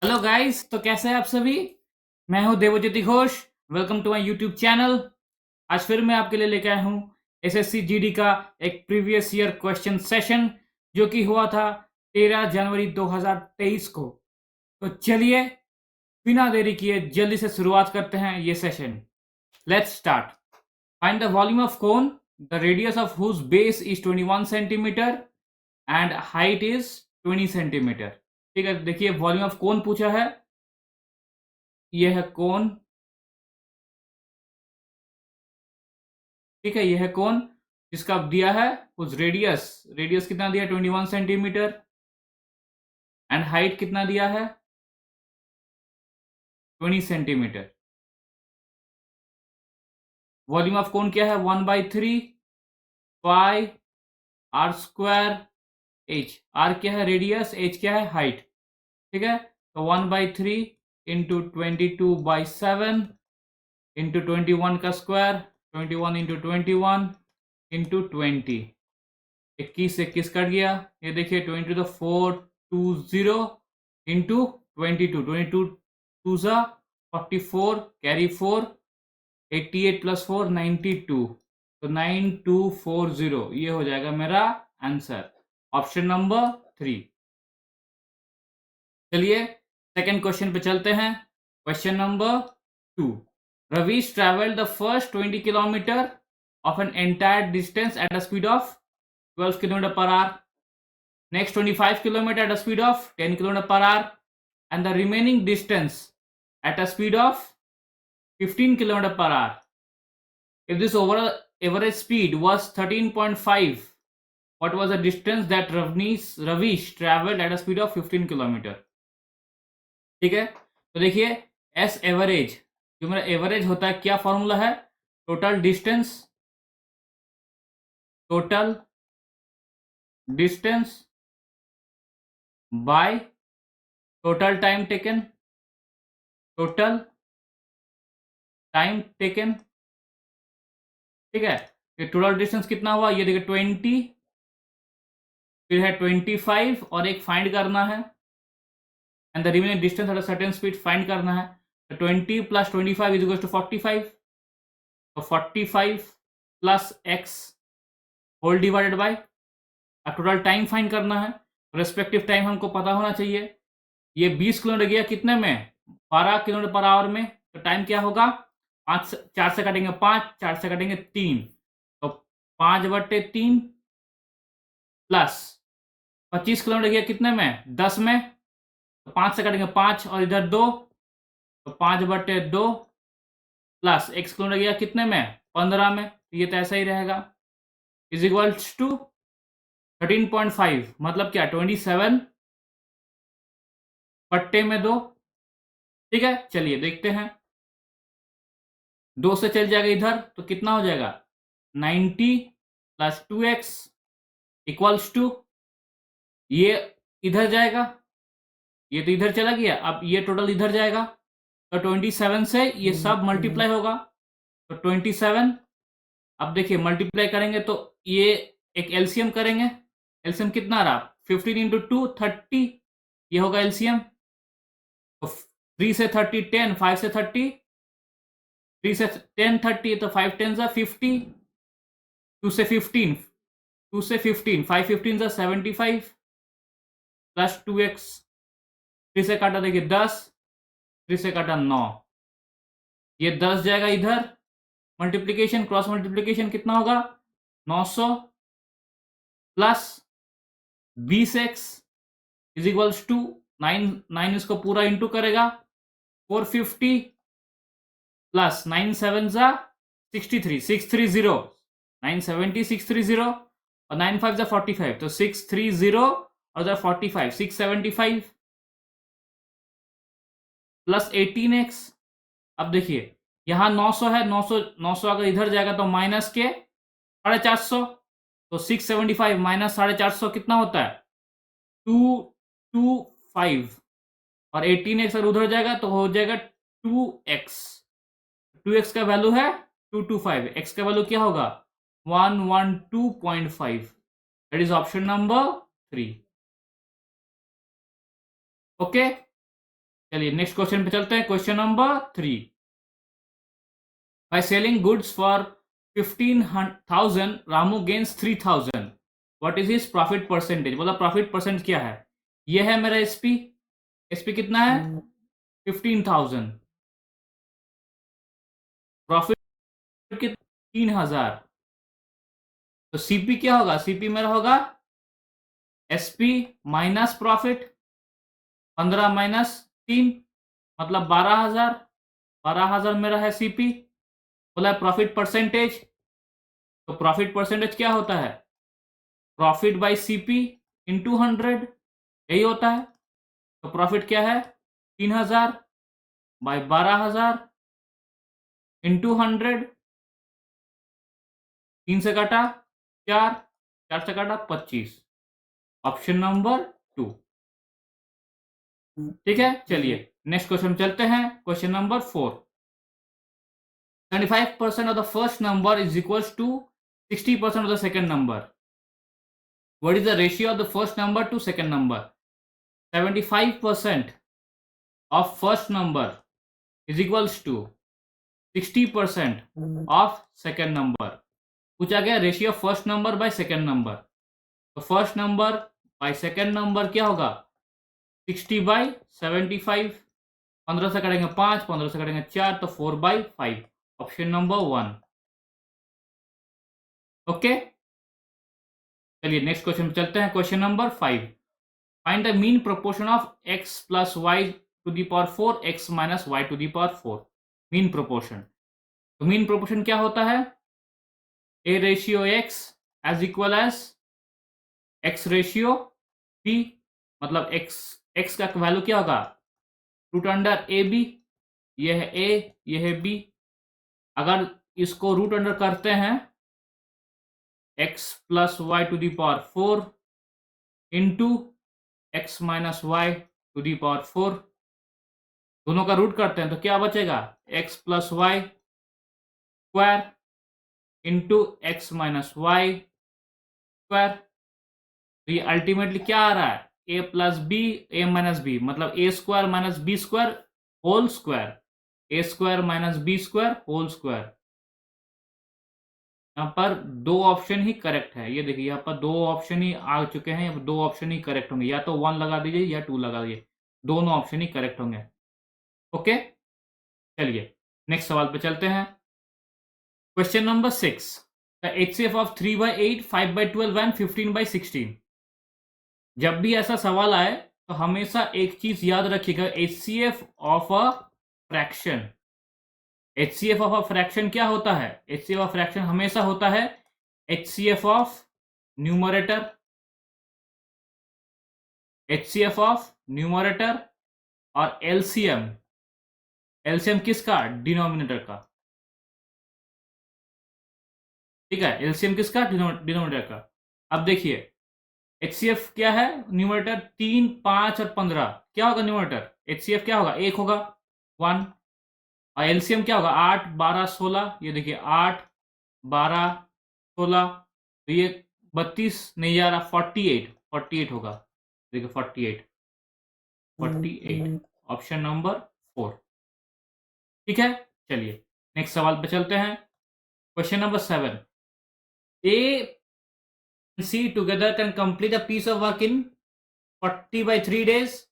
Hello guys, तो कैसे हैं आप सभी। मैं हूं Debjyoti Ghosh. Welcome to my YouTube channel. आज फिर मैं आपके लिए लेके आया हूं एसएससी जीडी का एक प्रीवियस ईयर क्वेश्चन सेशन जो कि हुआ था 13 जनवरी 2023 को। तो चलिए बिना देरी किए जल्दी से शुरुआत करते हैं ये session. Let's start. Find the volume of cone the radius of whose base is 21 centimetre and height is 20 centimetre. ठीक है, देखिए वॉल्यूम ऑफ कोन पूछा है। ये है कोन। ठीक है, ये है कोन जिसका दिया है उस रेडियस। रेडियस कितना दिया है 21 सेंटीमीटर एंड हाइट कितना दिया है 20 सेंटीमीटर। वॉल्यूम ऑफ कोन क्या है 1/3 पाई आर स्क्वायर एच। आर क्या है रेडियस, एच क्या है हाइट। ठीक है, तो 1/3 इंटू 22/7 इंटू 21 का स्क्वायर 21 इंटू 21 इंटू 20। 21 कट गया। ये देखिए 20 इंटू 22 ज़ा 44 कैरी 4 88 प्लस 4 92। तो 9240 ये हो जाएगा मेरा आंसर, ऑप्शन नंबर 3। चलिए सेकंड क्वेश्चन पे चलते हैं। Question number 2। Ravish travelled the first 20 kilometre of an entire distance at a speed of 12 kilometre per hour. Next 25 kilometer at a speed of 10 kilometer per hour and the remaining distance at a speed of 15 kilometer per hour. If this overall average speed was 13.5, what was the distance that Ravish traveled at a speed of 15 kilometer? ठीक है, तो देखिए S average, जो मेरा average होता है क्या formula है, total distance by total time taken ठीक है। ये टोटल डिस्टेंस कितना हुआ, ये देखिए 20, फिर है 25 और एक फाइंड करना है and the remaining distance at a certain speed find करना है। तो 20 प्लस 25 इज इक्वल्स टू 45। तो 45 plus x whole divided by total time find करना है। रेस्पेक्टिव टाइम हमको पता होना चाहिए। ये 20 किलोमीटर गया कितने में, 12 किलोमीटर पर आवर में। तो टाइम क्या होगा, 4 से काटेंगे 5, 4 से काटेंगे 3, तो 5/3 प्लस 25 किलोमीटर गया कितने में, 10 में। तो 5 से काटेंगे 5 और इधर 2, तो 5/2 प्लस एक्स किलोमीटर गया कितने में, 15 में। तो ये तो ऐसा ही रहेगा, इज इक्वल्स टू 13.5 मतलब क्या 27/2। ठीक है, चलिए देखते हैं। 2 से चल जाएगा इधर तो कितना हो जाएगा 90 प्लस 2x इक्वल्स टू, ये इधर जाएगा, ये तो इधर चला गया, अब ये टोटल इधर जाएगा। तो 27 से ये सब मल्टीप्लाई होगा। तो 27, अब देखिए मल्टीप्लाई करेंगे तो ये एक एलसीएम करेंगे। एलसीएम कितना रहा 15 इंटू 2 30, ये होगा एलसीएम। तो 3 से 30 10, 5 से 30, 3 से 10 30, तो 5 10 ज़ा 50, 2 से 15, 2 से 15, 5 15 ज़ा 75 प्लस 2x। 3 से काटा देखिए 10, 3 से काटा 9, ये 10 जाएगा इधर। मल्टीप्लीकेशन क्रॉस मल्टीप्लीकेशन कितना होगा 900 plus 20x is equals to 9 इसको पूरा इंटू करेगा 450 प्लस 9 7 ज़ा 63 630, 970 630 और 9 5 ज़ा 45, तो 630 और ज़ा 45 675 प्लस 18x। अब देखिए यहाँ 900 है, 900 अगर इधर जाएगा तो माइनस के 450, तो 675 माइनस 450 कितना होता है 225, और 18x अगर उधर जाएगा तो हो जाएगा 2x। 2x का वैल्यू है 225, x का वैल्यू क्या होगा 112.5। That is option number 3। Okay, चलिए नेक्स्ट क्वेश्चन पे चलते हैं। Question number 3, by selling goods for 15,000 Ramu gains 3,000, what is his profit percentage. बोला प्रॉफिट परसेंट क्या है। ये है मेरा एसपी, एसपी कितना है 15,000, प्रॉफिट कितना 3,000, तो सीपी क्या होगा, सीपी मेरा होगा एसपी माइनस प्रॉफिट, 15 माइनस 3 मतलब 12,000, 12,000 मेरा है सीपी। बोला प्रॉफिट परसेंटेज, तो प्रॉफिट परसेंटेज क्या होता है, प्रॉफिट बाय सीपी इंटू 100, यही होता है। तो प्रॉफिट क्या है 3,000 बाय 12,000 इंटू 100, 3 से काटा 4, 4 से काटा 25, ऑप्शन नंबर 2। ठीक है, चलिए नेक्स्ट क्वेश्चन चलते हैं। Question number 4, 75% of the first number is equals to 60% of the second number. What is the ratio of the first number to second number? 75% of first number is equals to 60% of second number. पूछा गया ratio first number by second number, तो first number by second number क्या होगा 60/75, 15 से करेंगे 5, 15 से करेंगे 4, तो 4/5, ऑप्शन नंबर 1। ओके, चलिए नेक्स्ट क्वेश्चन पे चलते हैं। Question number 5, find the mean proportion of x plus y to the power 4 x minus y to the power 4। Mean proportion, तो मीन प्रोपोर्शन क्या होता है, a ratio x as equal as x ratio b, मतलब x का value क्या होगा root under A B, ये है a, ये है b। अगर इसको रूट अंडर करते हैं x plus y to the power 4 into x minus y to the power 4, दोनों का रूट करते हैं तो क्या बचेगा x plus Y square into x minus Y square. तो ये अल्टीमेटली क्या आ रहा है a plus B A minus B, मतलब A square minus B square whole square, A square minus B square whole square. यहाँ पर दो ऑप्शन ही करेक्ट है, ये देखिए यहाँ पर दो ऑप्शन ही आ चुके हैं, दो ऑप्शन ही करेक्ट होंगे, या तो 1 लगा दीजिए या 2 लगा दीजिए, दोनों ऑप्शन ही करेक्ट होंगे। ओके, चलिए नेक्स्ट सवाल पे चलते हैं। Question number 6, the HCF of 3/8, 5/12 and 15/16। जब भी ऐसा सवाल आए तो हमेशा एक चीज याद रखिएगा, HCF of a fraction. HCF of a fraction क्या होता है, HCF ऑफ फ्रैक्शन हमेशा होता है HCF of numerator, HCF of numerator और LCM, LCM किसका डिनोमिनेटर का, ठीक है, LCM किसका डिनोमिनेटर का। अब देखिए HCF क्या है न्यूमरेटर 3, 5 और 15, क्या होगा न्यूमरेटर HCF क्या होगा 1 होगा 1, और LCM क्या होगा 8, 12, 16, ये देखिए 8, 12, 16, तो ये 32 नहीं आ रहा 48 होगा, देखिए 48 ऑप्शन नंबर 4। ठीक है, चलिए नेक्स्ट सवाल पे चलते हैं। Question number 7, A and C together can complete a piece of work in 40/3 days.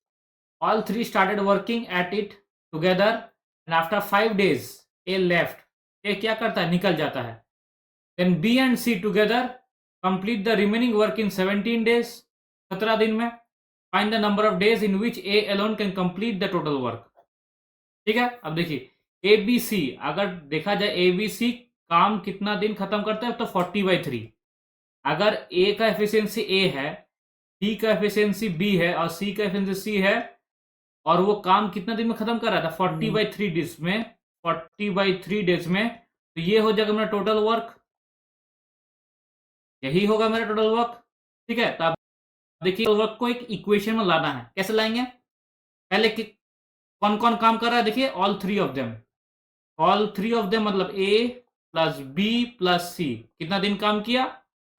All three started working at it together and after 5 days A left. A क्या करता है निकल जाता है। Then B and C together complete the remaining work in 17 days, 17 दिन में। Find the number of days in which A alone can complete the total work. ठीक है, अब देखिए ABC, अगर देखा जाए ABC काम कितना दिन खत्म करता है तो 40/3। अगर A का एफिशिएंसी A है, B का एफिशिएंसी B है और C का एफिशिएंसी C है, और वो काम कितना दिन में खत्म कर रहा था 40/3 डेज में, 40/3 डेज में, तो ये हो जाएगा मेरा टोटल वर्क, यही होगा मेरा टोटल वर्क। ठीक है, तो आप देखिए वर्क को एक इक्वेशन में लाना है, कैसे लाएंगे, पहले कौन कौन काम कर रहा है देखिए ऑल थ्री ऑफ देम, मतलब A plus B plus C कितना दिन काम किया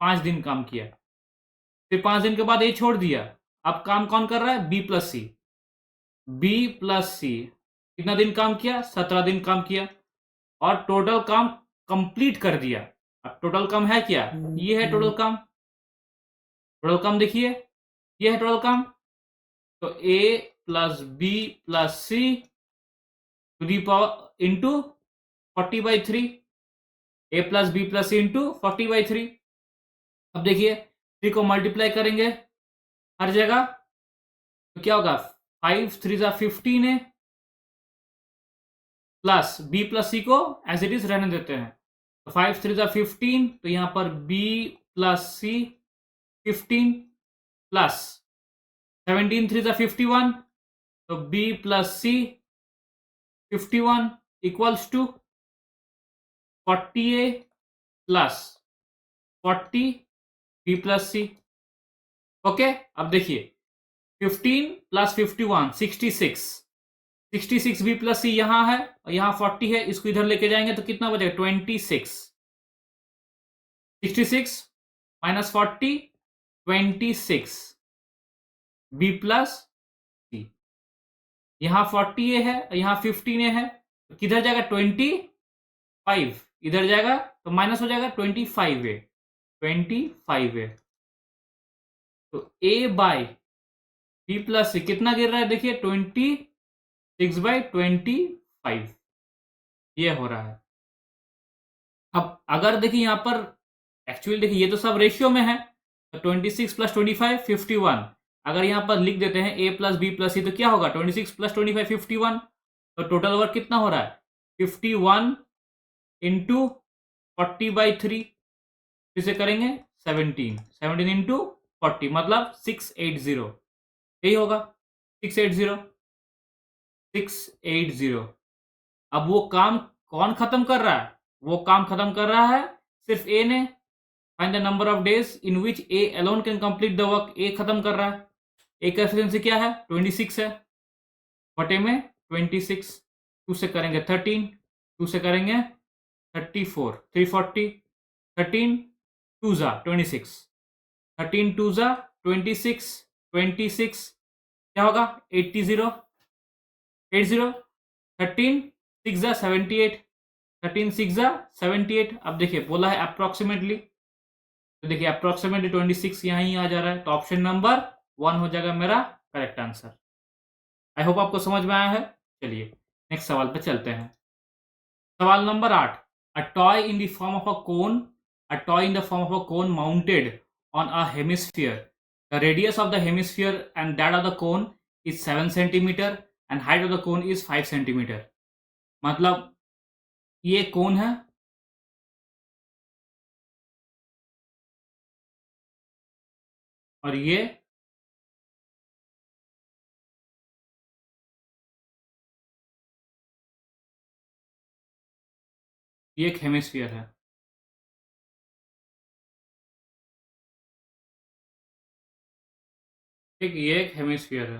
5 दिन काम किया, फिर 5 दिन के बाद A छोड़ दिया, अब काम कौन कर रहा है B plus C, B plus C कितना दिन काम किया? 17 दिन काम किया और टोटल काम कंप्लीट कर दिया। अब टोटल काम है क्या? ये है टोटल काम। टोटल काम देखिए, ये है टोटल काम। तो A plus B plus C to the power into 40/3, A plus B plus C into 40/3। अब देखिए 3 को मल्टीप्लाई करेंगे हर जगह तो क्या होगा? 5 3 जा 15 है, प्लस बी प्लस सी को एज इट इज रहने देते हैं। तो 5 3 जा 15, तो यहां पर बी प्लस सी 15 प्लस 17 3 जा 51, तो B plus C 51 equals to 40A plus 40 B plus C. Okay, अब देखिए 15 प्लस 51 66, 66 बी प्लस सी यहां है और यहां 40 है, इसको इधर लेके जाएंगे तो कितना बचेगा? 26। 66 माइनस 40 26 बी प्लस सी। यहां 40 है और यहां 15 है, तो किधर जाएगा? 25 इधर जाएगा तो माइनस हो जाएगा 25 है। तो ए बाई बी प्लस सी कितना गिर रहा है? देखिए 26/25 ये हो रहा है। अब अगर देखिए यहां पर एक्चुअली देखिए ये तो सब रेशियो में है, तो 26 प्लस 25 51। अगर यहां पर लिख देते हैं a प्लस बी प्लस सी तो क्या होगा? 26 प्लस 25 51। तो टोटल वर्क कितना हो रहा है? 51 इंटू 40/3, फिर से करेंगे 17 इंटू 40 मतलब 680, यही होगा 680। 680। अब वो काम कौन खत्म कर रहा है? वो काम खत्म कर रहा है सिर्फ ए ने। Find the number of days in which A alone can complete the work. A खत्म कर रहा है। ए का एफिशिएंसी क्या है? 26 है, बटे में 26। 2 से करेंगे 13, 2 से करेंगे 34, 340, 13 2 जा 26, 13 2 जा 26, 26 क्या होगा? 80, 80, 13 6 जा 78, 13 6 जा 78। अब देखिए बोला है अप्रोक्सीमेटली, तो देखिए अप्रोक्सीमेटली 26 यहाँ ही आ जा रहा है, तो ऑप्शन नंबर 1 हो जाएगा मेरा करेक्ट आंसर। आई होप आपको समझ में आया है। चलिए नेक्स्ट सवाल पे चलते हैं। सवाल number 8। A toy in the form of a cone, a toy in the form of a cone mounted on a hemisphere. The radius of the hemisphere and that of the cone is 7 centimetre and height of the cone is 5 centimetre. मतलब ये कोन है और ये एक hemisphere है। ठीक, ये एक हेमिस्फीयर है।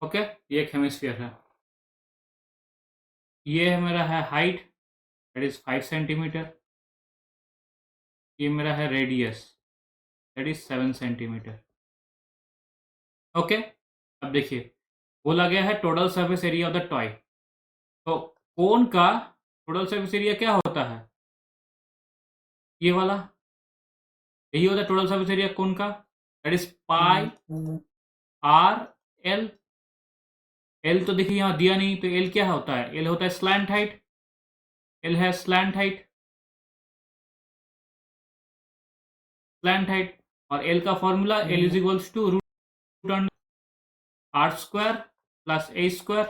ओके, ये एक हेमिस्फीयर है। ये मेरा है हाइट, दैट इज 5 सेंटीमीटर। ये मेरा है radius, that is 7 centimetre. Okay, अब देखिए बोला गया है total surface area of the toy. तो कोन का टोटल सरफेस एरिया क्या होता है? ये वाला, यही होता है टोटल सरफेस एरिया कोन का, that is pi R L. L तो देखिए यहाँ दिया नहीं, तो एल क्या होता है? एल होता है स्लैंट हाइट। एल है स्लैंट हाइट, स्लैंट हाइट। और एल का formula L is equals to root under R square plus A square.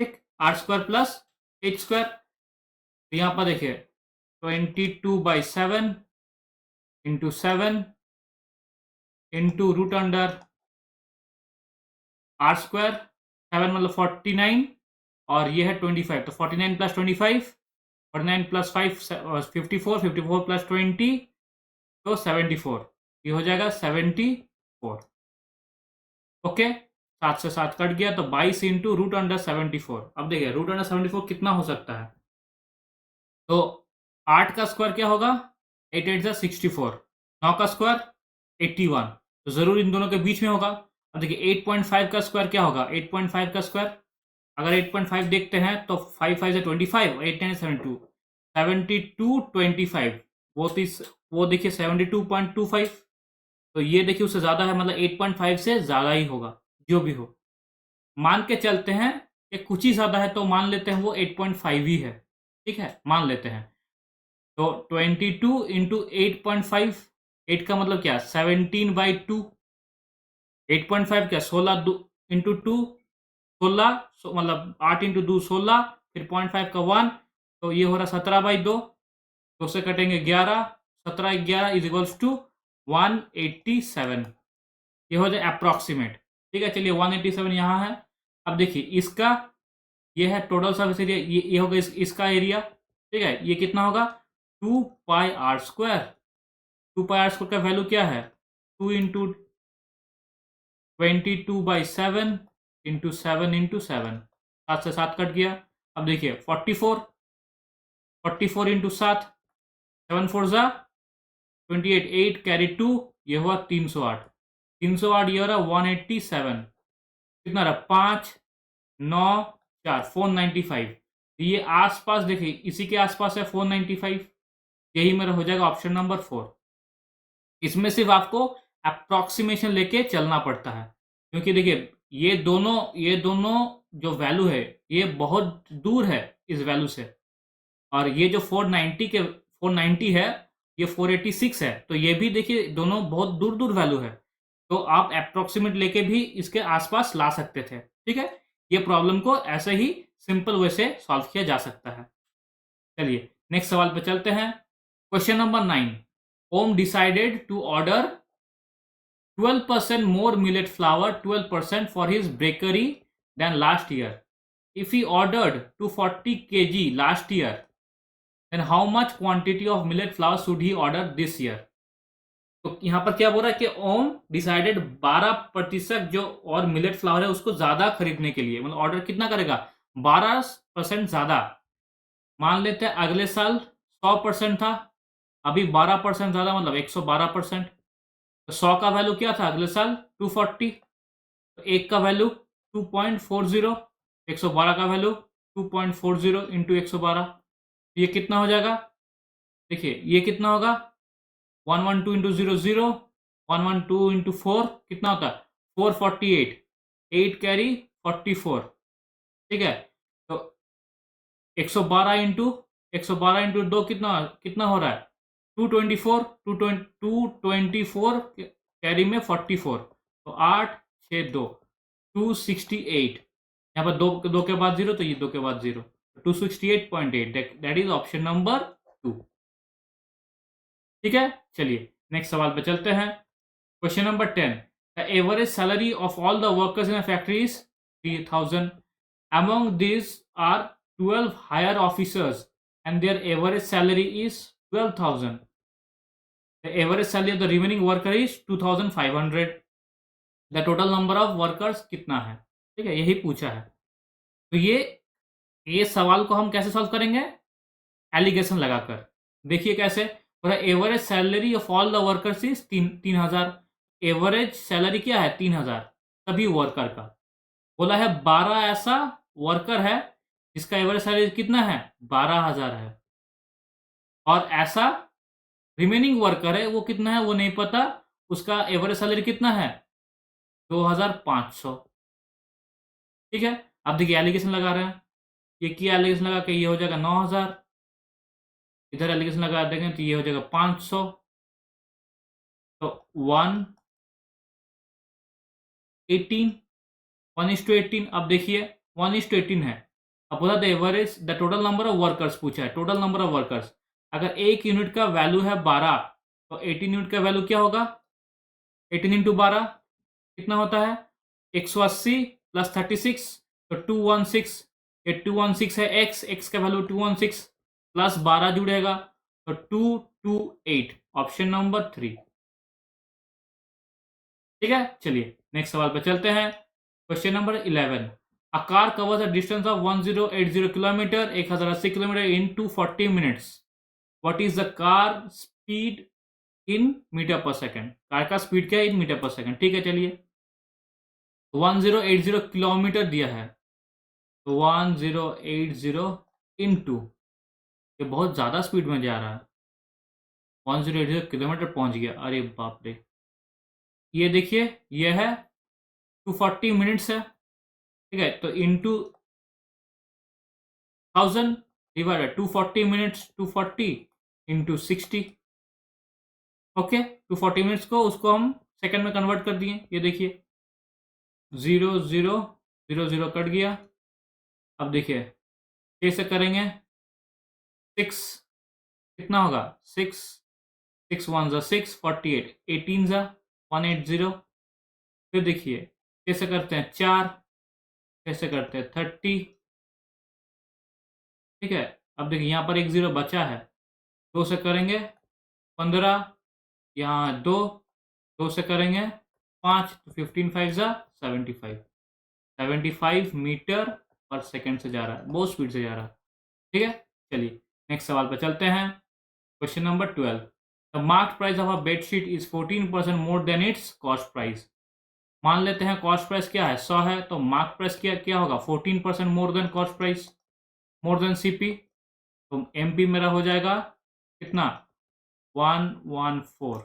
ठीक, R square plus H square. तो यहाँ पर देखिए 22/7 into 7 into root under R square, 7 मतलब 49 और ये है 25, तो 49 प्लस 25, 49 प्लस 5 54, 54 प्लस 20 तो 74, ये हो जाएगा 74। ओके, 7 से 7 कट गया तो 22 इंटू रूट अंडर 74। अब देखिए रूट अंडर 74 कितना हो सकता है? तो 8 का स्क्वायर क्या होगा? 8 8 जा 64, 9 का स्क्वायर 81, तो जरूर इन दोनों के बीच में होगा। अब देखिए 8.5 का स्क्वायर क्या होगा, 8.5 का स्क्वायर अगर 8.5 देखते हैं तो 5 5 से 25 और 8 9 72, 72 25, वो देखिए 72.25, तो ये देखिए उससे ज्यादा है, मतलब 8.5 से ज्यादा ही होगा जो भी हो। मान के चलते हैं कि कुछ ही ज्यादा है, तो मान लेते हैं वो 8.5 ही है, ठीक है, मान लेते हैं। तो 22 इंटू 8.5, 8 का मतलब क्या, 17/2, 8.5 क्या 16 इंटू 2, 16, मतलब 8 इंटू 2 16, फिर 0.5 का 1, तो ये हो रहा 17/2, तो से कटेंगे 11, 17 11 इज इक्वल्स टू 187, ये हो जाए अप्रोक्सीमेट। ठीक है, चलिए 187 यहाँ है। अब देखिए इसका, ये है टोटल सर्फेस एरिया, ये होगा इसका एरिया, ठीक है, ये कितना होगा 2πr²। 2πr² का वैल्यू क्या है, 2 इंटू 22/7 इंटू 7 इंटू 7, 7 से 7 कट गया। अब देखिए 44, 44 इंटू 7, 7 4 जा 28, 8 कैरी 2, ये हुआ 308, 308 ये हो रहा 187, कितना रहा 5 9 4 495, ये आसपास देखिए इसी के आसपास है 495, यही मेरा हो जाएगा ऑप्शन नंबर 4। इसमें सिर्फ आपको अप्रोक्सीमेशन लेके चलना पड़ता है, क्योंकि देखिए ये दोनों जो वैल्यू है ये बहुत दूर है इस वैल्यू से, और ये जो 490 है ये 486 है, तो ये भी देखिए दोनों बहुत दूर दूर वैल्यू है, तो आप अप्रोक्सीमेट लेके भी इसके आसपास ला सकते थे। ठीक है, ये प्रॉब्लम को ऐसे ही सिंपल वे से सॉल्व किया जा सकता है। चलिए नेक्स्ट सवाल पे चलते हैं। Question number 9, Om decided to order 12% more millet flour, 12% for his bakery than last year. If he ordered 240 kg last year, then how much quantity of millet flour should he order this year? तो यहां पर क्या बोल रहा है कि ओम decided 12% जो और मिलेट फ्लावर है उसको ज्यादा खरीदने के लिए, मतलब ऑर्डर कितना करेगा 12% ज्यादा। मान लेते हैं अगले साल 100% था, अभी 12% ज्यादा मतलब 112%, तो 100 का वैल्यू क्या था अगले साल 240, तो एक का वैल्यू 2.40, 112 का वैल्यू 2.40 इंटू 112, ये कितना हो जाएगा, देखिए ये कितना होगा 112 इंटू 00, 112 इंटू 4 कितना होता है 448, 8 कैरी 44, ठीक है, तो 112 इंटू 2 कितना कितना हो रहा है 224, 224 कैरी में 44, तो 8 6 2 268, यहाँ पर दो के बाद 0, तो ये 2 के बाद 0, 268.8, दैट इज ऑप्शन नंबर 2। ठीक है, चलिए नेक्स्ट सवाल पे चलते हैं। Question number 10, the average salary of all the workers in a factory is 3000, among these are 12 higher officers and their average salary is 12,000. The average salary of the remaining worker is 2500. The total number of workers कितना है, ठीक है, यही पूछा है। तो ये सवाल को हम कैसे सॉल्व करेंगे, एलिगेशन लगाकर। देखिए कैसे, average salary of all the workers is 3000, average salary क्या है 3000 सभी वर्कर का, बोला है 12 ऐसा वर्कर है जिसका एवरेज सैलरी कितना है 12,000 है, और ऐसा रिमेनिंग वर्कर है वो कितना है वो नहीं पता, उसका एवरेज सैलरी कितना है 2500। ठीक है, अब देखिए एलिगेशन लगा रहे हैं, ये किया एलिगेशन लगा के ये हो जाएगा 9000, इधर एलिगेशन लगा देंगे तो ये हो जाएगा 500, तो 1:18। अब देखिए 1:18 है, अब बोला the average the total number of workers पूछा है, टोटल नंबर ऑफ वर्कर्स, अगर एक यूनिट का वैल्यू है 12 तो 18 यूनिट का वैल्यू क्या होगा 18 इंटू 12 कितना होता है 180 प्लस 36, तो 216, ये 216 है एक्स का वैल्यू 216 प्लस 12 जुड़ेगा तो 228, ऑप्शन नंबर 3। ठीक है, चलिए नेक्स्ट सवाल पर चलते हैं। Question number 11, a car covers a distance of 1080 kilometre 1080 kilometre in 240 minutes, what is the car speed in metre per second. Car का स्पीड क्या है? In metre per second. ठीक है, चलिए 1080 किलोमीटर दिया है, तो 1080 इंटू, ये बहुत ज़्यादा स्पीड में जा रहा है, 1080 किलोमीटर पहुंच गया। अरे बाप रे, ये देखिए ये है 240 मिनट्स है। ठीक है, तो into 1000 divided 240 minutes, 240 into 60। Okay, 240 minutes को उसको हम सेकंड में कन्वर्ट कर दिए। ये देखिए 0 0 0 0 कट गया। अब देखिए कैसे करेंगे, 6 कितना होगा, 6 6 1 ज़ा 6, 48 18 ज़ा 180। फिर देखिए कैसे करते हैं, 4 कैसे करते हैं, 30। ठीक है, अब देखिए यहाँ पर एक 0 बचा है, 2 से करेंगे 15, यहाँ 2, 2 से करेंगे 5, तो 15 5 ज़ा 75, 75 मीटर पर सेकेंड से जा रहा है, बहुत स्पीड से जा रहा है। ठीक है, चलिए नेक्स्ट सवाल पर चलते हैं। Question number 12, the mark price of a bedsheet is 14% more than it's cost price. मान लेते हैं कॉस्ट प्राइस क्या है, 100 है, तो मार्क प्राइस क्या क्या होगा, 14% more than cost price, more than CP. तो एमपी मेरा हो जाएगा कितना, 114।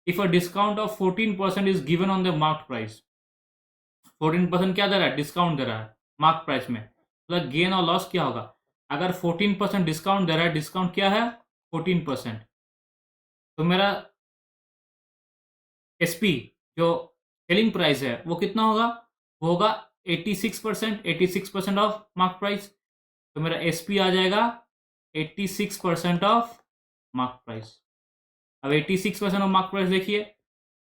If a discount of 14% is given on the mark price, 14% क्या दे रहा है, डिस्काउंट दे रहा है मार्क प्राइस में, मतलब गेन और लॉस क्या होगा। अगर 14% डिस्काउंट दे रहा है, डिस्काउंट क्या है 14%, तो मेरा एसपी जो सेलिंग प्राइस है वो कितना होगा, वो होगा 86%, 86% ऑफ मार्क प्राइस। तो मेरा एसपी आ जाएगा 86% ऑफ मार्क प्राइस। अब 86% ऑफ मार्क प्राइस देखिए,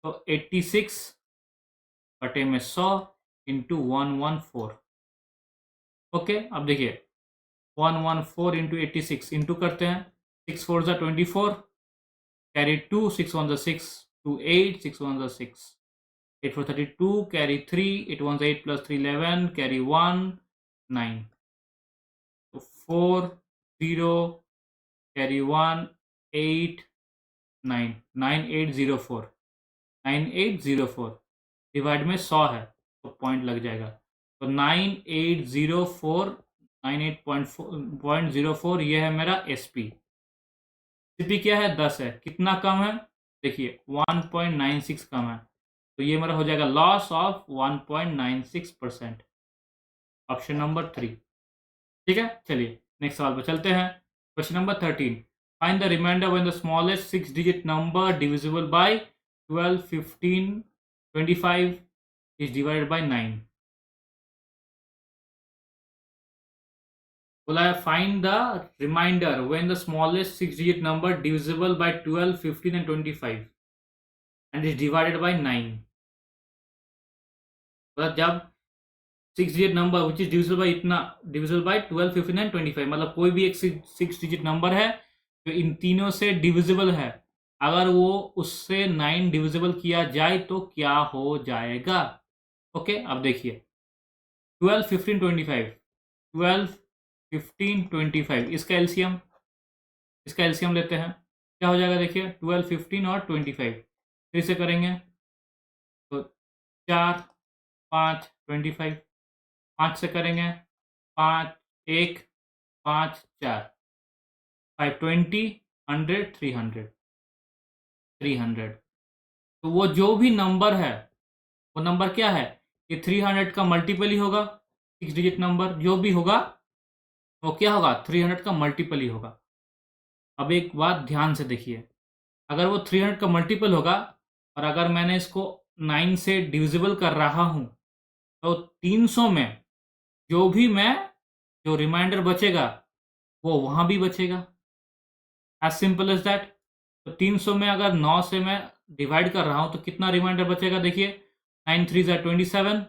तो 86 बटे में 100 इंटू 114। ओके, अब देखिए 114 इंटू 86 इंटू करते हैं, 6 4 ज़ा 24, कैरी 2, 6 1 ज़ा 6, 2 8, 6 1 ज़ा 6, 8 4 32, carry 3, 8 1 8 plus 3 11, carry 1 9, so 4 0, carry 1 8 9, 9804, 9804 divide में 100 है तो पॉइंट लग जाएगा, तो 9804, 98.04 ये है मेरा एसपी। सीपी क्या है, 10 है, कितना कम है, देखिए 1.96 कम है, तो ये मेरा हो जाएगा लॉस ऑफ 1.96%, ऑप्शन नंबर 3। ठीक है, चलिए नेक्स्ट सवाल पर चलते हैं। Question number 13, find the reminder when the smallest 6 digit number divisible by 12 15 25 is divided by 9। बोला है find the reminder when the smallest 6 digit number divisible by 12 15 and 25 and is divided by 9। मतलब जब 6 digit number which is divisible by इतना, divisible by 12 15 and 25, मतलब कोई भी एक 6 digit number है जो इन तीनों से डिविजिबल है, अगर वो उससे 9 डिविजिबल किया जाए तो क्या हो जाएगा। ओके, अब देखिए 12 15 25, 12 15 25, इसका एलसीएम लेते हैं, क्या हो जाएगा देखिए 12 15 और 25, फिर से करेंगे तो 4 5 25, 5 से करेंगे 5 1 5 4 5 20 100 300 300। तो वो जो भी नंबर है, वो नंबर क्या है, ये 300 का मल्टीपल ही होगा। 6 डिजिट नंबर जो भी होगा वो क्या होगा, 300 का मल्टीपल ही होगा। अब एक बात ध्यान से देखिए, अगर वो 300 का मल्टीपल होगा और अगर मैंने इसको 9 से डिविजिबल कर रहा हूं, तो 300 में जो भी मैं, जो रिमाइंडर बचेगा वो वहां भी बचेगा, एज सिंपल एज दैट। तो 300 में अगर 9 से मैं डिवाइड कर रहा हूं तो कितना रिमाइंडर बचेगा, देखिए 9 3 ज़ा 27,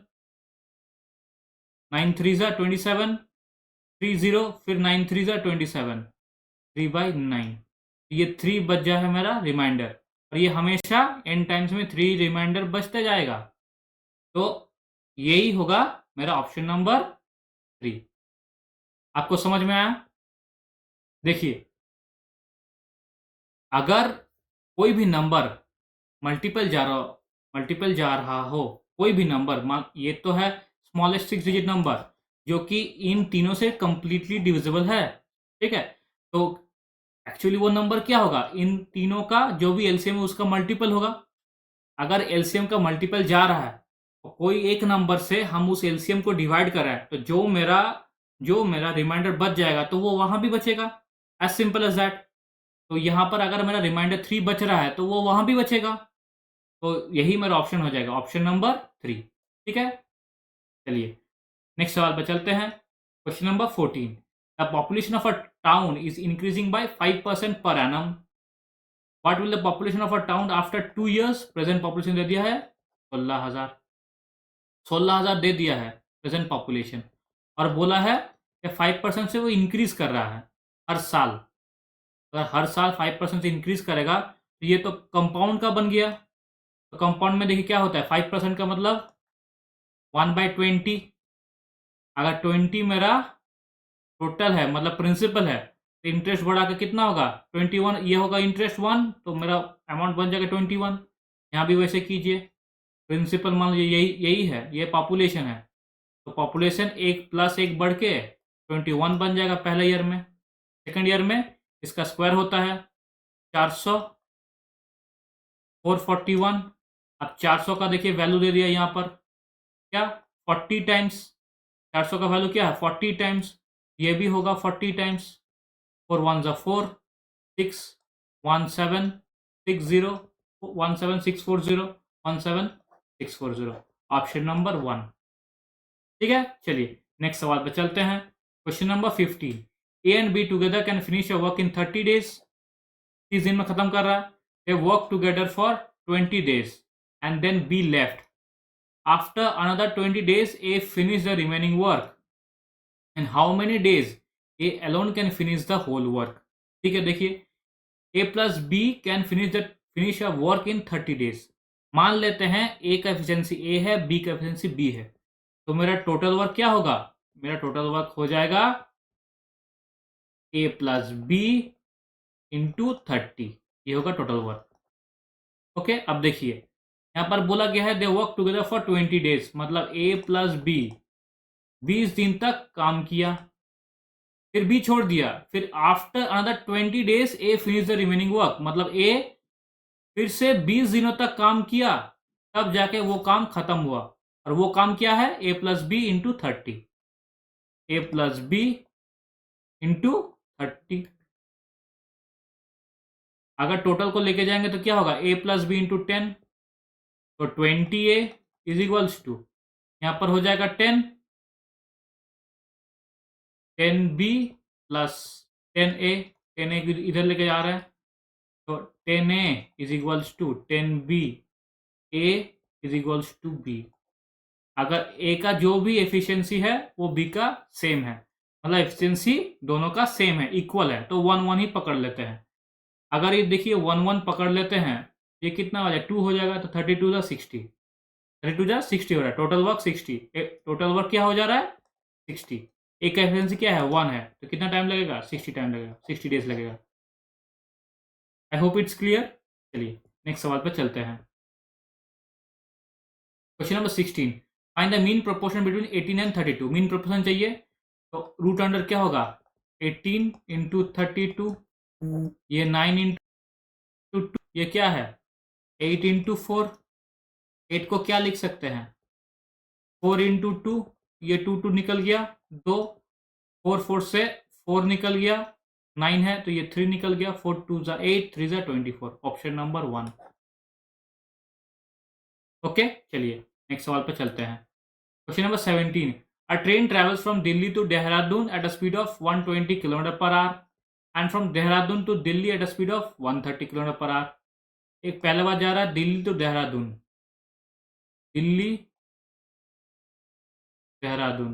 9 3 ज़ा 27, 3 0, फिर 9 3 ज़ा 27, 3/9, ये 3 बच जाए है मेरा रिमाइंडर, और ये हमेशा n टाइम्स में 3 रिमाइंडर बचते जाएगा, तो यही होगा मेरा ऑप्शन नंबर 3। आपको समझ में आया। देखिए अगर कोई भी नंबर मल्टीपल जा रहा हो, कोई भी नंबर, ये तो है स्मॉलेस्ट 6 डिजिट नंबर जो कि इन तीनों से कंप्लीटली डिविजिबल है, ठीक है। तो एक्चुअली वो नंबर क्या होगा, इन तीनों का जो भी एलसीएम है उसका मल्टीपल होगा। अगर एलसीएम का मल्टीपल जा रहा है तो कोई एक नंबर से हम उस एलसीएम को डिवाइड कर रहे हैं, तो जो मेरा रिमाइंडर बच जाएगा तो वो वहां भी बचेगा, एज सिंपल एज दैट। तो यहां पर अगर मेरा रिमाइंडर 3 बच रहा है तो वो वहां भी बचेगा। तो यही मेरा ऑप्शन हो जाएगा, ऑप्शन नंबर 3, ठीक है। चलिए नेक्स्ट सवाल पर चलते हैं। Question number 14, the population of a town is increasing by 5% per annum, what will the population of a town after 2 years। Present population दे दिया है 16,000, 16,000 दे दिया है प्रेजेंट पॉपुलेशन, और बोला है कि 5% से वो इंक्रीज कर रहा है हर साल। अगर हर साल 5% से इंक्रीज करेगा तो ये तो कंपाउंड का बन गया। तो कंपाउंड में देखिए क्या होता है, 5% का मतलब 1/20। अगर 20 मेरा टोटल है मतलब प्रिंसिपल है, तो इंटरेस्ट बढ़ा के कितना होगा 21, ये होगा इंटरेस्ट 1, तो मेरा अमाउंट बन जाएगा 21। यहाँ भी वैसे कीजिए, प्रिंसिपल मान लीजिए यही यही है, ये पॉपुलेशन है, तो पॉपुलेशन 1 + 1 बढ़ के 21 बन जाएगा पहले ईयर में। सेकेंड ईयर में इसका स्क्वायर होता है 400, 441। अब 400 का देखिए वैल्यू दे दिया यहाँ पर क्या, 40 टाइम्स। 400 का वैल्यू क्या है 40 टाइम्स, ये भी होगा 40 टाइम्स। 4 1 4, 6 1 7 6 0 17640 17640, ऑप्शन नंबर 1, ठीक है। चलिए नेक्स्ट सवाल पे चलते हैं। Question number 15, A and B together can finish a work in 30 days। 30 दिन में खत्म कर रहा है। They work together for 20 days and then B left. After another 20 days A finish the remaining work, and how many days A alone can finish the whole work. ठीक है, देखिए A plus B can finish a work in 30 days। मान लेते हैं ए का efficiency ए है, B का efficiency B है, तो मेरा टोटल वर्क क्या होगा, मेरा टोटल वर्क हो जाएगा ए प्लस बी इंटू 30, ये होगा टोटल वर्क। ओके, अब देखिए यहां पर बोला गया है they work together for 20 days, मतलब ए प्लस बी 20 दिन तक काम किया, फिर बी छोड़ दिया, फिर after another 20 days A finish the remaining work, मतलब ए फिर से 20 दिनों तक काम किया, तब जाके वो काम खत्म हुआ। और वो काम क्या है, ए प्लस बी इंटू 30, ए प्लस बी इंटू 30। अगर टोटल को लेके जाएंगे तो क्या होगा, ए प्लस बी इंटू 10, तो 20A इज इक्वल्स टू, यहां पर हो जाएगा 10, 10B प्लस 10A, 10A इधर लेके जा रहे हैं, तो 10A is equals to 10B, A is equals to B। अगर ए का जो भी एफिशिएंसी है वो बी का सेम है, मतलब एफिशिएंसी दोनों का सेम है, इक्वल है, तो 1 1 ही पकड़ लेते हैं। अगर ये देखिए 1 1 पकड़ लेते हैं, ये कितना हो जाएगा 2 हो जाएगा, तो 32 जा 60, 32 जा 60 हो रहा है, टोटल वर्क 60, टोटल वर्क क्या हो जा रहा है 60। एक का एफिशिएंसी क्या है 1 है, तो कितना टाइम लगेगा 60 टाइम लगेगा, 60 डेज लगेगा। I hope it's clear. चलिए नेक्स्ट सवाल पर चलते हैं। Question number 16, find the mean proportion between 18 and 32। Mean proportion चाहिए, तो रूट अंडर क्या होगा 18 इंटू 32, ये 9 इंटू 2, ये क्या है 8 इंटू 4। 8 को क्या लिख सकते हैं 4 इंटू 2, ये 2 2 निकल गया 2, 4 4 से 4 निकल गया, 9 है तो ये 3 निकल गया, 4 2 जा 8, 3 जा 24, ऑप्शन नंबर 1। ओके, चलिए नेक्स्ट सवाल पर चलते हैं। Question number 17, a train travels from Delhi to Dehradun at a speed of 120 km per hour and from Dehradun to Delhi at a speed of 130 km per hour। एक पहले बार जा रहा है दिल्ली टू देहरादून, दिल्ली देहरादून,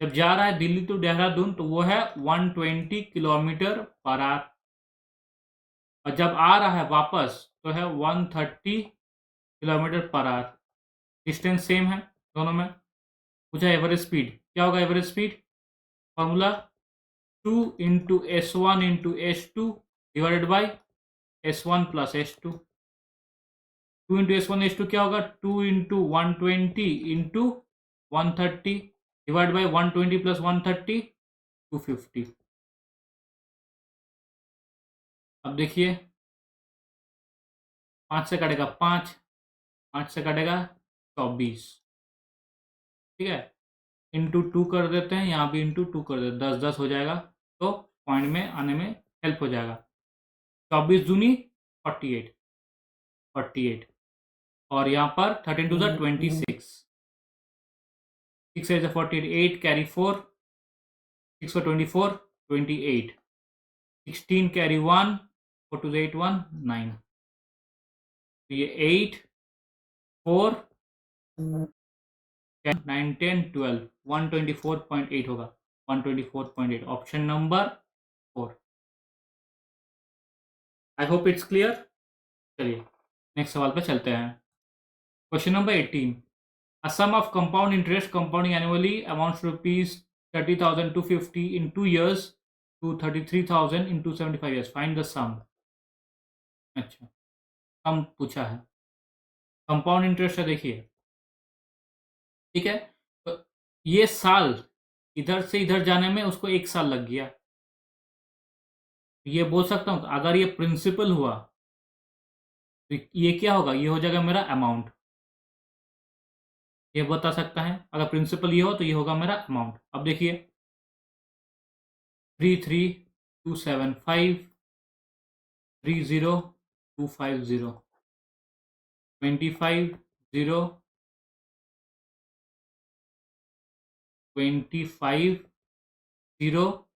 जब जा रहा है दिल्ली टू देहरादून तो वो है 120 किलोमीटर पर आवर, और जब आ रहा है वापस तो है 130 kilometre per hour. Distance same है दोनों में। पूछा एवरेज स्पीड, क्या होगा average speed, formula 2 into S1 into S2 divided by S1 plus S2। 2 into S1 S2 क्या होगा? 2 into 120 into 130 divide by 120 plus 130 250। अब देखिए 5 से कटेगा 5, 5 से कटेगा 24, ठीक है। इंटू 2 कर देते हैं, यहाँ भी इंटू 2 कर देते हैं, 10 10 हो जाएगा, तो पॉइंट में आने में हेल्प हो जाएगा। 24 दूनी 48, 48 और यहाँ पर 13 two 26, 6 is 48, 8 carry 4, 6 for 24, 28, 16 carry 1, 4 to 8 1 9, तो ये 8 4 9 10 12 124.8 होगा, 124.8 option number 4। I hope it's clear. चलिए नेक्स्ट सवाल पे चलते हैं। Question number 18, a sum of compound interest compounding annually amounts to rupees 30,250 in 2 years to 33,000 in 275 years, find the sum। अच्छा, सम पूछा है, कंपाउंड इंटरेस्ट है, देखिए ठीक है। तो ये साल इधर से इधर जाने में उसको 1 साल लग गया, ये बोल सकता हूँ अगर ये प्रिंसिपल हुआ तो ये क्या होगा? ये हो जाएगा मेरा अमाउंट, ये बता सकता है। अगर प्रिंसिपल ये हो तो ये होगा मेरा अमाउंट। अब देखिए 33275 30250 25 0 25 0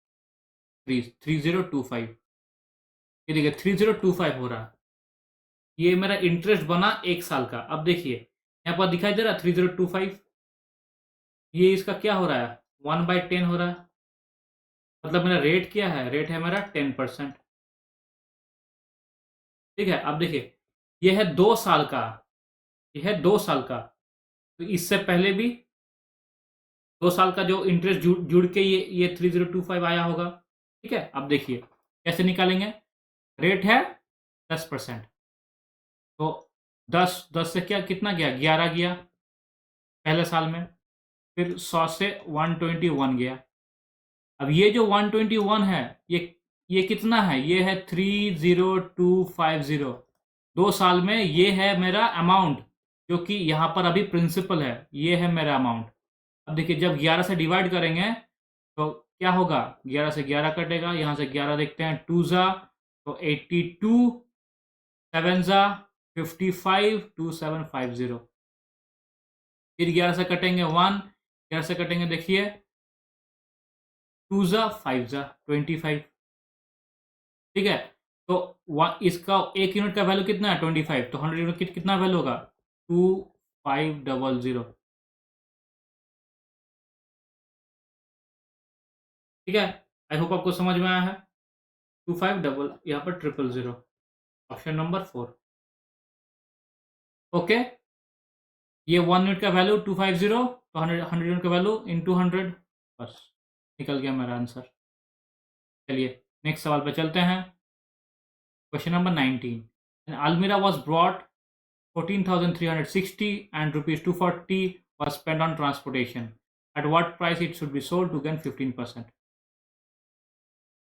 3025, ये देखिए 3025 हो रहा है, ये मेरा इंटरेस्ट बना 1 साल का। अब देखिए यहाँ पर दिखाई दे रहा है 3025, ये इसका क्या हो रहा है? 1/10 हो रहा है, मतलब मेरा रेट क्या है? रेट है मेरा 10%, ठीक है। अब देखिए ये है 2 साल का, ये है 2 साल का, तो इससे पहले भी 2 साल का जो इंटरेस्ट जुड़ के ये 3025 आया होगा, ठीक है। अब देखिए कैसे निकालेंगे? रेट है 10%, तो 10 से क्या कितना गया? 11 गया पहले साल में, फिर 100 से 121 गया। अब ये जो 121 है ये कितना है? ये है 30250, 2 साल में ये है मेरा अमाउंट, जो कि यहाँ पर अभी प्रिंसिपल है, ये है मेरा अमाउंट। अब देखिए जब 11 से डिवाइड करेंगे तो क्या होगा? 11 से 11 कटेगा, यहाँ से 11 देखते हैं, 2 ज़ा तो 82, 7 ज़ा 55, 2750, फिर 11 से कटेंगे 1, 11 से कटेंगे देखिए 2 ज़ा 5 ज़ा 25, ठीक है। तो इसका 1 यूनिट का वैल्यू कितना है? 25, तो 100 यूनिट कितना वैल्यू होगा? 2500, ठीक है। आई होप आपको समझ में आया है। 25 यहाँ पर 000, ऑप्शन नंबर 4। ओके, ये 1 यूनिट का वैल्यू 250, तो 100 यूनिट का वैल्यू इंटू 100, बस निकल गया मेरा आंसर। चलिए नेक्स्ट सवाल पे चलते हैं। क्वेश्चन नंबर 19, एन अलमीरा was brought 14,360 and rupees 240 was spent on transportation. At what price it should be sold to gain 15%?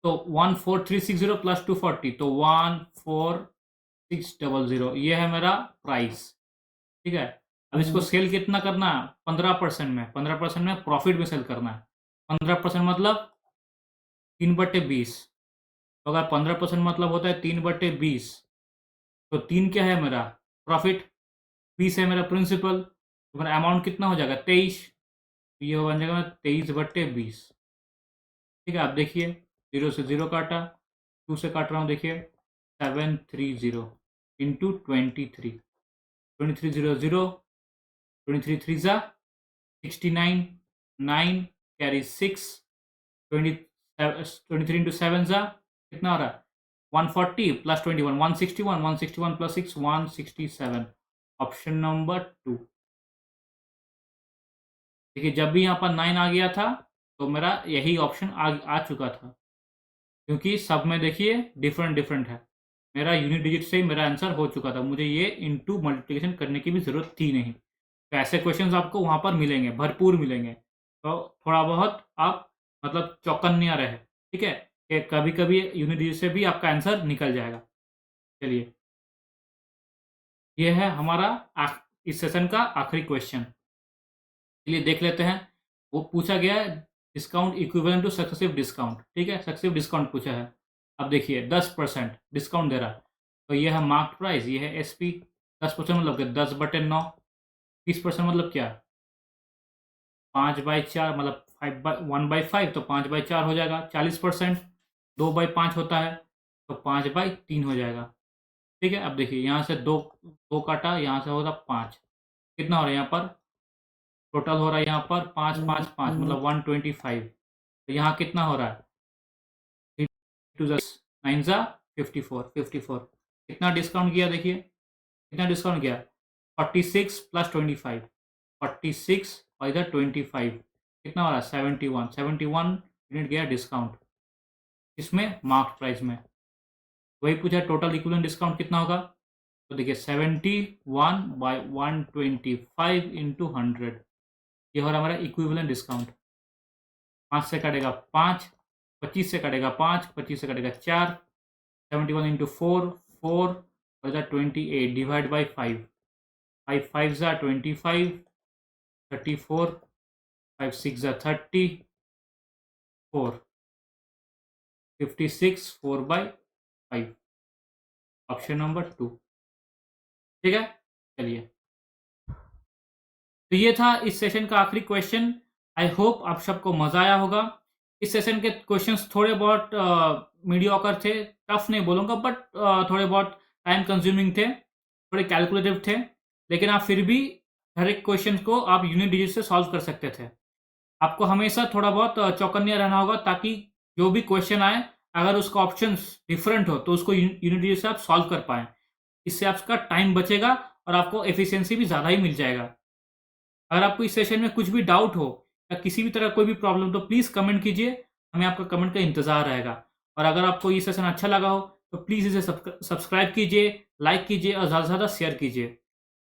तो 14360 प्लस 240, तो 14600, ये है मेरा प्राइस, ठीक है। अब इसको सेल कितना करना है? 15% में, 15% में प्रॉफिट में सेल करना है। 15% मतलब 3/20, तो अगर 15% मतलब होता है 3/20, तो 3 क्या है मेरा? प्रॉफिट, 20 है मेरा प्रिंसिपल, तो मेरा अमाउंट कितना हो जाएगा? 23, ये बन जाएगा 23/20, ठीक है। आप देखिए 0 से 0 काटा, 2 से काट रहा हूँ, देखिए 730 इंटू 23, 2300, 23 3 ज़ा 69, 9 कैरी 6, 23 इंटू 7 ज़ा कितना हो रहा है? 140 प्लस 21, 161, 161 प्लस 6 167, ऑप्शन नंबर 2। देखिए जब भी यहाँ पर 9 आ गया था तो मेरा यही ऑप्शन आ चुका था। क्योंकि सब में देखिए डिफरेंट डिफरेंट है। मेरा यूनिट डिजिट से ही मेरा आंसर हो चुका था, मुझे ये इनटू मल्टीप्लिकेशन करने की भी ज़रूरत थी नहीं। तो ऐसे क्वेश्चंस आपको वहाँ पर मिलेंगे, भरपूर मिलेंगे। तो थोड़ा बहुत आप मतलब चौकन्निया रहे, ठीक है, कि कभी कभी यूनिट डिजिट से भी आपका आंसर निकल जाएगा। चलिए, ये है हमारा इस सेशन का आखिरी क्वेश्चन। चलिए देख लेते हैं। वो पूछा गया है discount equivalent two successive discount, ठीक है, सक्सेसिव डिस्काउंट पूछा है। अब देखिए 10% डिस्काउंट दे रहा है, तो ये है मार्क प्राइस, ये है एसपी। 10% मतलब क्या, 10/9। 30% मतलब क्या, 5/4 मतलब 1/5, तो 5/4 हो जाएगा। 40% 2/5 होता है, तो 5/3 हो जाएगा। ठीक है, अब देखिए यहाँ से दो दो काटा, यहाँ से होगा 5, कितना हो रहा है यहाँ पर, टोटल हो रहा है यहाँ पर 5 5 5 मतलब 125। तो यहाँ कितना हो रहा है, 2 9 ज़ा 54 54। कितना डिस्काउंट किया, देखिए कितना डिस्काउंट किया, 46 + 25, 46 और इधर 25, कितना हो रहा है 71 71 यूनिट गया डिस्काउंट। इसमें मार्क प्राइस में वही पूछा, टोटल इक्विवेलेंट डिस्काउंट कितना होगा। तो देखिए 71/125 इंटू 100, ये हो रहा हमारा इक्विवेलेंट डिस्काउंट। 5 से कटेगा 5, 25 से कटेगा 5, 25 से कटेगा 4, 71 इंटू 4 4 और इधर 28 डिवाइड बाई 5, 5 5 ज़ा 25, 34, 5 6 ज़ा 30, 4 56 4/5, ऑप्शन नंबर 2। ठीक है, चलिए, तो ये था इस सेशन का आखिरी क्वेश्चन। आई होप आप सबको मजा आया होगा। इस सेशन के क्वेश्चंस थोड़े बहुत मीडियोकर थे, टफ नहीं बोलूँगा, बट थोड़े बहुत टाइम कंज्यूमिंग थे, थोड़े कैलकुलेटिव थे, लेकिन आप फिर भी हर एक क्वेश्चन को आप यूनिट डिजिट से सॉल्व कर सकते थे। आपको हमेशा थोड़ा बहुत चौकन्ना रहना होगा, ताकि जो भी क्वेश्चन आए, अगर उसका ऑप्शन डिफरेंट हो तो उसको यूनिट डिजिट से आप सॉल्व कर पाएँ। इससे आपका टाइम बचेगा और आपको एफिशिएंसी भी ज़्यादा ही मिल जाएगा। अगर आपको इस सेशन में कुछ भी डाउट हो या किसी भी तरह कोई भी प्रॉब्लम, तो प्लीज़ कमेंट कीजिए, हमें आपका कमेंट का इंतज़ार रहेगा। और अगर आपको ये सेशन अच्छा लगा हो तो प्लीज़ इसे सब्सक्राइब कीजिए, लाइक कीजिए और ज़्यादा से ज़्यादा शेयर कीजिए।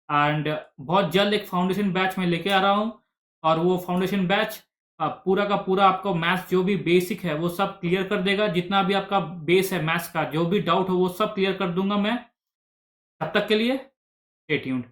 एंड बहुत जल्द एक फाउंडेशन बैच मैं लेके आ रहा हूँ, और वो फाउंडेशन बैच पूरा का पूरा आपको मैथ्स जो भी बेसिक है वो सब क्लियर कर देगा। जितना भी आपका बेस है मैथ्स का, जो भी डाउट हो वो सब क्लियर कर दूंगा मैं। तब तक के लिए स्टे ट्यून्ड।